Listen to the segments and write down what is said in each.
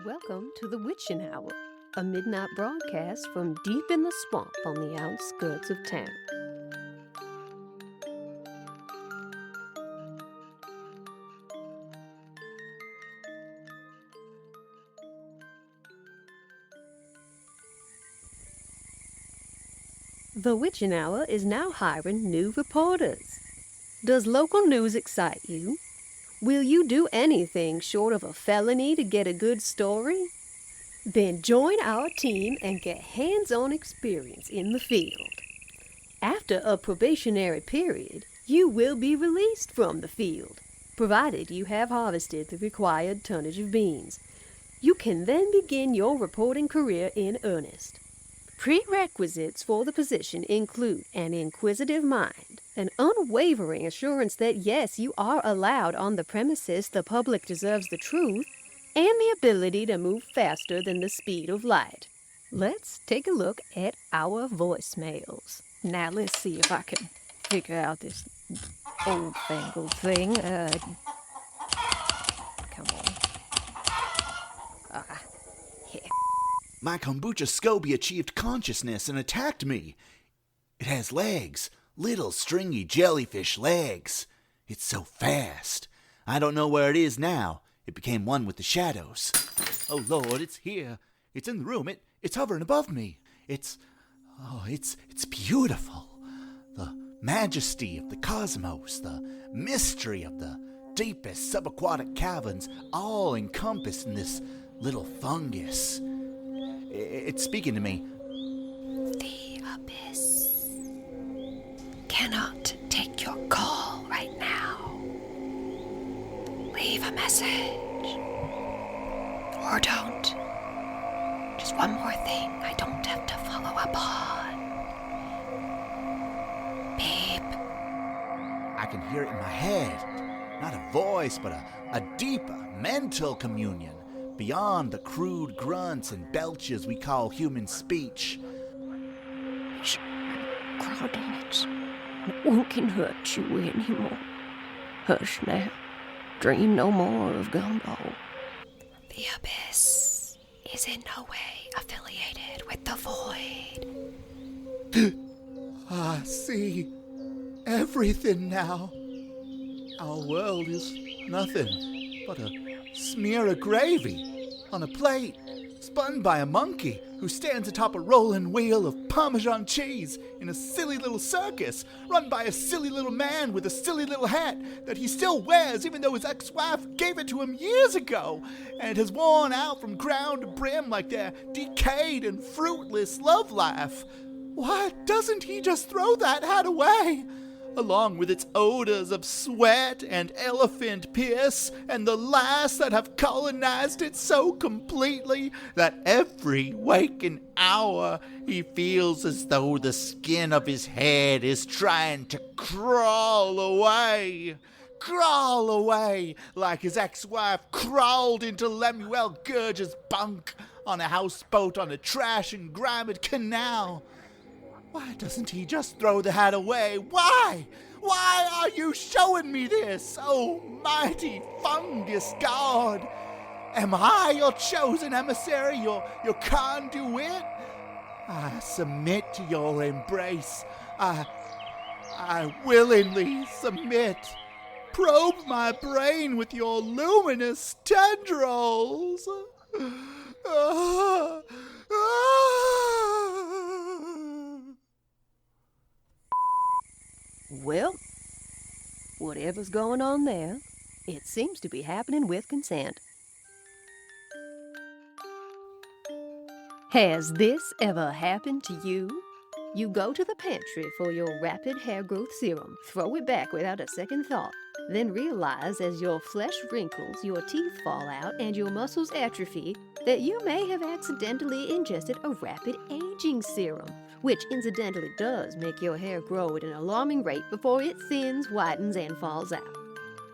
Welcome to the Witching Hour, a midnight broadcast from deep in the swamp on the outskirts of town. The Witching Hour is now hiring new reporters. Does local news excite you? Will you do anything short of a felony to get a good story? Then join our team and get hands-on experience in the field. After a probationary period, you will be released from the field, provided you have harvested the required tonnage of beans. You can then begin your reporting career in earnest. Prerequisites for the position include an inquisitive mind, an unwavering assurance that yes, you are allowed on the premises the public deserves the truth, and the ability to move faster than the speed of light. Let's take a look at our voicemails. Now let's see if I can figure out this old-fangled thing. Come on. Yeah. My kombucha SCOBY achieved consciousness and attacked me. It has legs, little stringy jellyfish legs. It's so fast. I don't know where it is now. It became one with the shadows. Oh Lord, it's here. It's in the room. It's hovering above me. It's beautiful. The majesty of the cosmos, the mystery of the deepest subaquatic caverns, all encompassed in this little fungus. It's speaking to me. The abyss cannot take your call right now. Leave a message. Or don't. Just one more thing I don't have to follow up on. Beep. I can hear it in my head. Not a voice, but a deeper mental communion beyond the crude grunts and belches we call human speech. Crawdads, no one can hurt you anymore. Hush now. Dream no more of Gumball. The Abyss is in no way affiliated with the Void. I see everything now. Our world is nothing but a smear of gravy on a plate, spun by a monkey who stands atop a rolling wheel of Parmesan cheese in a silly little circus run by a silly little man with a silly little hat that he still wears even though his ex-wife gave it to him years ago, and it has worn out from crown to brim like their decayed and fruitless love life. Why doesn't he just throw that hat away? Along with its odors of sweat and elephant piss and the lice that have colonized it so completely that every waking hour he feels as though the skin of his head is trying to crawl away like his ex-wife crawled into Lemuel Gurge's bunk on a houseboat on a trash and grimed canal. Why doesn't he just throw the hat away? Why? Why are you showing me this, oh mighty fungus god? Am I your chosen emissary, your conduit? I submit to your embrace. I willingly submit. Probe my brain with your luminous tendrils. Well, whatever's going on there, it seems to be happening with consent. Has this ever happened to you? You go to the pantry for your rapid hair growth serum, throw it back without a second thought, then realize as your flesh wrinkles, your teeth fall out, and your muscles atrophy that you may have accidentally ingested a rapid aging serum, which incidentally does make your hair grow at an alarming rate before it thins, whitens, and falls out.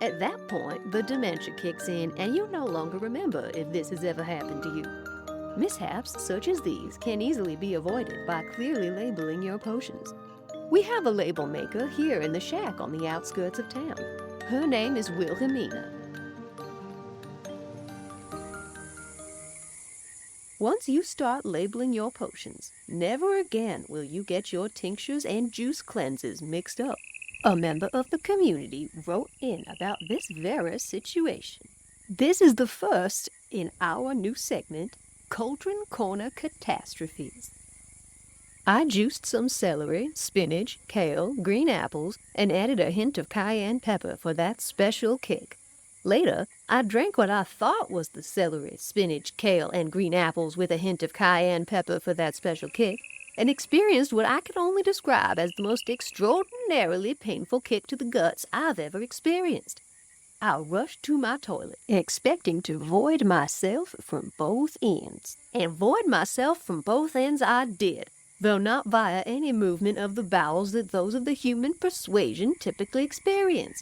At that point, the dementia kicks in and you no longer remember if this has ever happened to you. Mishaps such as these can easily be avoided by clearly labeling your potions. We have a label maker here in the shack on the outskirts of town. Her name is Wilhelmina. Once you start labeling your potions, never again will you get your tinctures and juice cleanses mixed up. A member of the community wrote in about this very situation. This is the first in our new segment, Cauldron Corner Catastrophes. I juiced some celery, spinach, kale, green apples, and added a hint of cayenne pepper for that special kick. Later, I drank what I thought was the celery, spinach, kale, and green apples with a hint of cayenne pepper for that special kick, and experienced what I can only describe as the most extraordinarily painful kick to the guts I've ever experienced. I rushed to my toilet, expecting to void myself from both ends. And void myself from both ends I did, though not via any movement of the bowels that those of the human persuasion typically experience.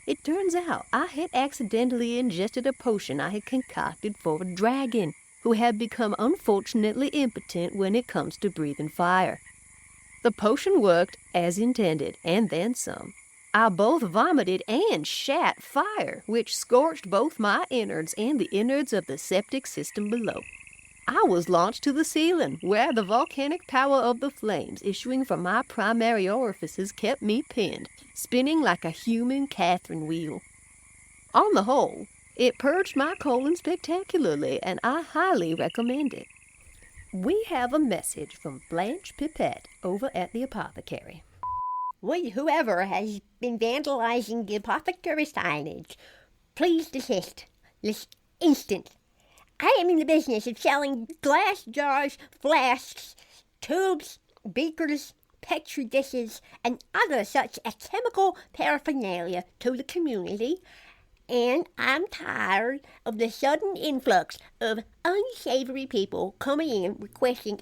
It turns out I had accidentally ingested a potion I had concocted for a dragon, who had become unfortunately impotent when it comes to breathing fire. The potion worked as intended, and then some. I both vomited and shat fire, which scorched both my innards and the innards of the septic system below. I was launched to the ceiling, where the volcanic power of the flames issuing from my primary orifices kept me pinned, spinning like a human Catherine wheel. On the whole, it purged my colon spectacularly, and I highly recommend it. We have a message from Blanche Pipette over at the apothecary. Will whoever has been vandalizing the apothecary signage, please desist this instant. I am in the business of selling glass jars, flasks, tubes, beakers, petri dishes, and other such chemical paraphernalia to the community, and I'm tired of the sudden influx of unsavory people coming in requesting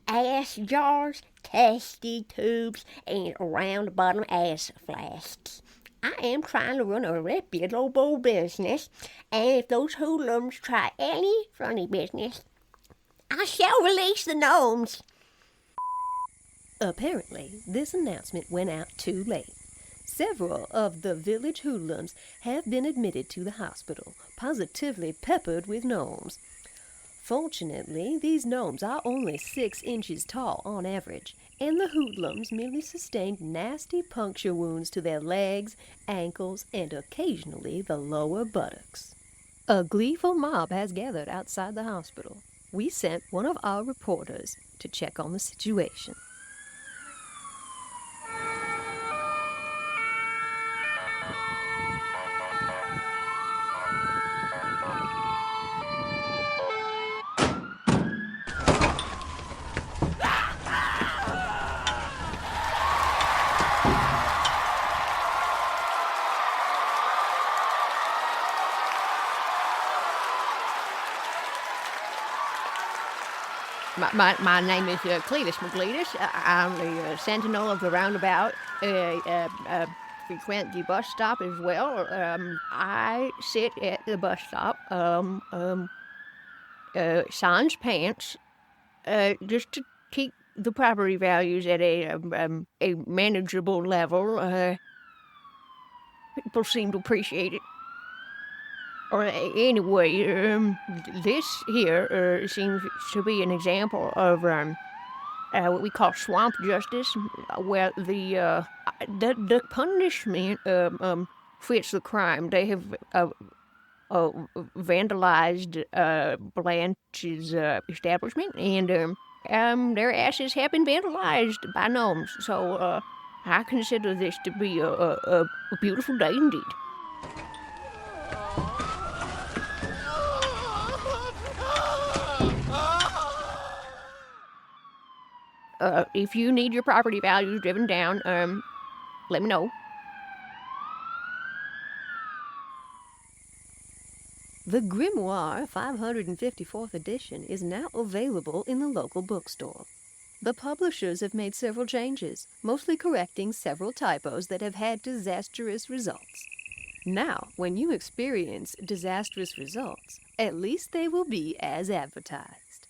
ass jars, testy tubes, and round-bottom ass flasks. I am trying to run a reputable business, and if those hoodlums try any funny business, I shall release the gnomes. Apparently, this announcement went out too late. Several of the village hoodlums have been admitted to the hospital, positively peppered with gnomes. Fortunately, these gnomes are only 6 inches tall on average, and the hoodlums merely sustained nasty puncture wounds to their legs, ankles, and occasionally the lower buttocks. A gleeful mob has gathered outside the hospital. We sent one of our reporters to check on the situation. My name is Cletus McGletus. I'm the sentinel of the roundabout. Frequent the bus stop as well. I sit at the bus stop. Sans pants, just to keep the property values at a manageable level. People seem to appreciate it. Anyway, this here seems to be an example of what we call swamp justice, where the punishment fits the crime. They have vandalized Blanche's establishment, and their asses have been vandalized by gnomes. So I consider this to be a beautiful day indeed. If you need your property values driven down, let me know. The Grimoire 554th edition is now available in the local bookstore. The publishers have made several changes, mostly correcting several typos that have had disastrous results. Now, when you experience disastrous results, at least they will be as advertised.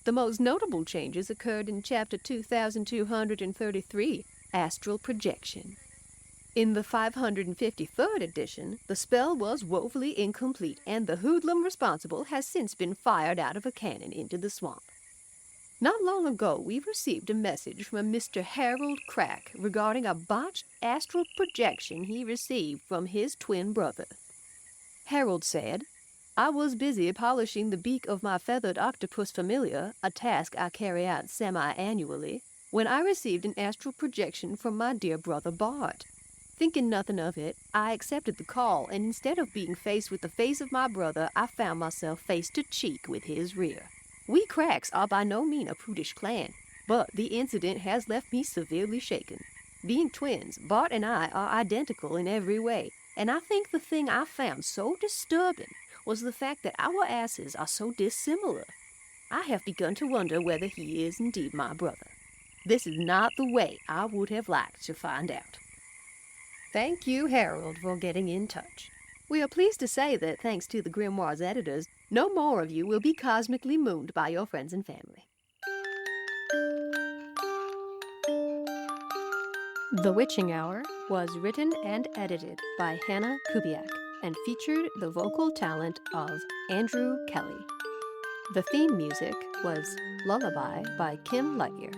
The most notable changes occurred in Chapter 2233, Astral Projection. In the 553rd edition, the spell was woefully incomplete, and the hoodlum responsible has since been fired out of a cannon into the swamp. Not long ago, we received a message from a Mr. Harold Crack regarding a botched astral projection he received from his twin brother. Harold said, "I was busy polishing the beak of my feathered octopus familiar, a task I carry out semi-annually, when I received an astral projection from my dear brother Bart. Thinking nothing of it, I accepted the call, and instead of being faced with the face of my brother, I found myself face to cheek with his rear. We Cracks are by no means a prudish clan, but the incident has left me severely shaken. Being twins, Bart and I are identical in every way, and I think the thing I found so disturbing was the fact that our asses are so dissimilar. I have begun to wonder whether he is indeed my brother. This is not the way I would have liked to find out." Thank you, Harold, for getting in touch. We are pleased to say that, thanks to the Grimoire's editors, no more of you will be cosmically mooned by your friends and family. The Witching Hour was written and edited by Hannah Kubiak and featured the vocal talent of Andrew Kelly. The theme music was Lullaby by Kim Lightyear.